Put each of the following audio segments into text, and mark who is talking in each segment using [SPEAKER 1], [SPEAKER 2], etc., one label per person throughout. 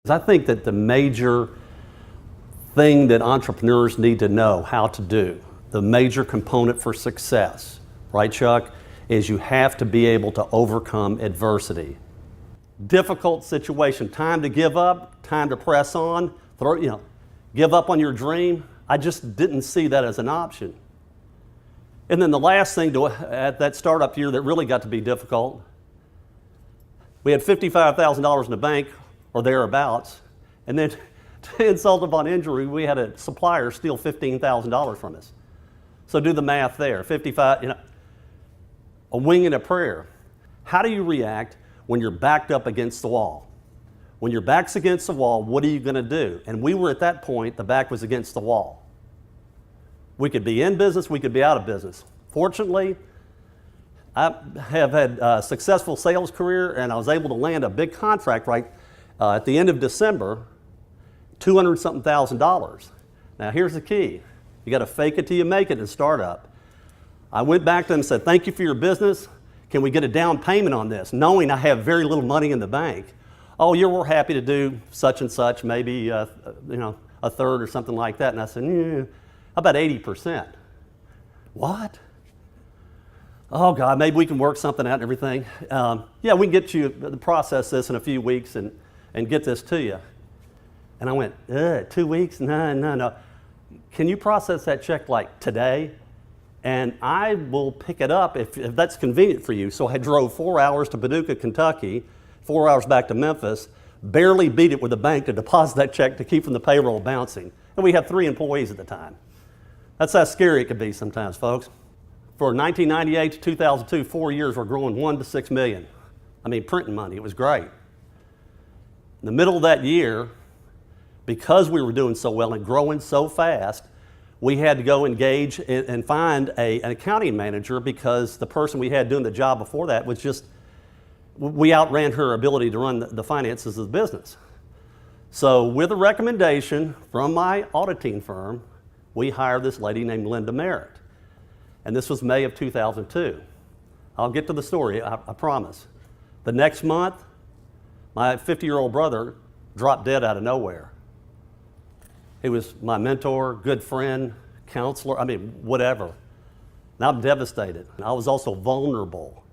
[SPEAKER 1] I think that the major thing that entrepreneurs need to know how to do, the major component for success, right, Chuck, is you have to be able to overcome adversity. Difficult situation, time to give up, time to press on, give up on your dream. I just didn't see that as an option. And then the last thing at that startup year that really got to be difficult, we had $55,000 in the bank or thereabouts, and then to insult upon injury, we had a supplier steal $15,000 from us. So do the math there, 55, a wing and a prayer. How do you react when you're backed up against the wall? When your back's against the wall, what are you going to do? And we were at that point, the back was against the wall. We could be in business, we could be out of business. Fortunately, I have had a successful sales career, and I was able to land a big contract at the end of December, $200-something thousand. Now here's the key. You got to fake it till you make it in a startup. I went back to them and said, thank you for your business. Can we get a down payment on this? Knowing I have very little money in the bank. Oh, we're happy to do such and such, maybe a third or something like that. And I said, how about 80%? What? Oh God, maybe we can work something out and everything. Yeah, we can get you to process this in a few weeks and get this to you. And I went, 2 weeks? No. Can you process that check like today? And I will pick it up if that's convenient for you. So I drove 4 hours to Paducah, Kentucky, 4 hours back to Memphis, barely beat it with the bank to deposit that check to keep from the payroll bouncing. And we had 3 employees at the time. That's how scary it could be sometimes, folks. For 1998 to 2002, 4 years, we're growing 1 to 6 million. Printing money, it was great. In the middle of that year, because we were doing so well and growing so fast, we had to go engage and find an accounting manager because the person we had doing the job before that was just, we outran her ability to run the finances of the business. So with a recommendation from my auditing firm, we hired this lady named Linda Merritt. And this was May of 2002. I'll get to the story, I promise. The next month, my 50-year-old brother dropped dead out of nowhere. He was my mentor, good friend, counselor, whatever. And I'm devastated. I was also vulnerable.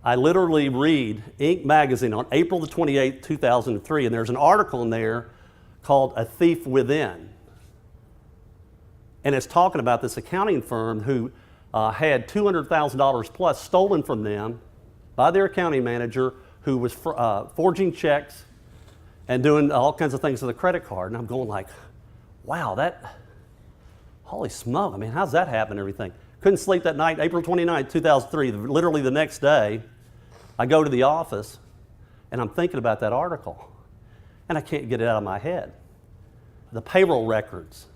[SPEAKER 1] I literally read Inc. magazine on April the 28th, 2003, and there's an article in there called A Thief Within. And it's talking about this accounting firm who had $200,000 plus stolen from them by their accounting manager who was forging checks and doing all kinds of things with a credit card. And I'm going like, wow, holy smoke, how's that happen and everything? Couldn't sleep that night, April 29th, 2003, literally the next day, I go to the office and I'm thinking about that article and I can't get it out of my head. The payroll records,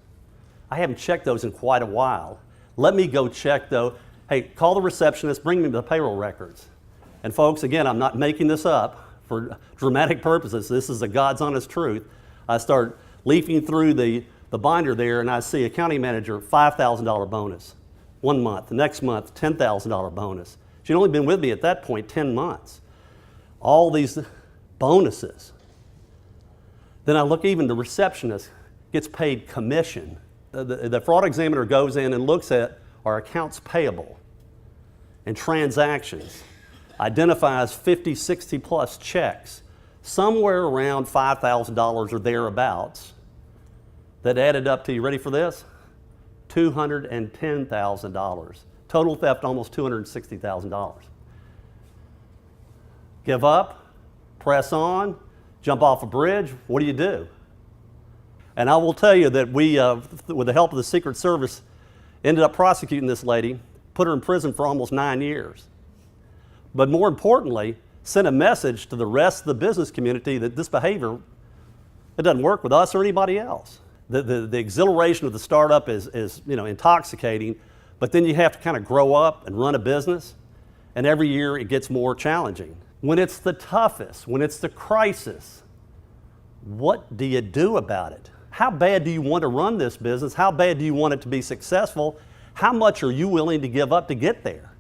[SPEAKER 1] I haven't checked those in quite a while. Let me go check though. Hey, call the receptionist, bring me the payroll records. And folks, again, I'm not making this up for dramatic purposes. This is the God's honest truth. I start leafing through the binder there and I see accounting manager, $5,000 bonus. 1 month, the next month, $10,000 bonus. She'd only been with me at that point 10 months. All these bonuses. Then I look, even the receptionist gets paid commission. The fraud examiner goes in and looks at our accounts payable and transactions, identifies 50, 60 plus checks, somewhere around $5,000 or thereabouts, that added up to, you ready for this? $210,000. Total theft, almost $260,000. Give up, press on, jump off a bridge, what do you do? And I will tell you that we, with the help of the Secret Service, ended up prosecuting this lady, put her in prison for almost 9 years. But more importantly, sent a message to the rest of the business community that this behavior, it doesn't work with us or anybody else. The exhilaration of the startup is intoxicating, but then you have to kind of grow up and run a business, and every year it gets more challenging. When it's the toughest, when it's the crisis, what do you do about it? How bad do you want to run this business? How bad do you want it to be successful? How much are you willing to give up to get there?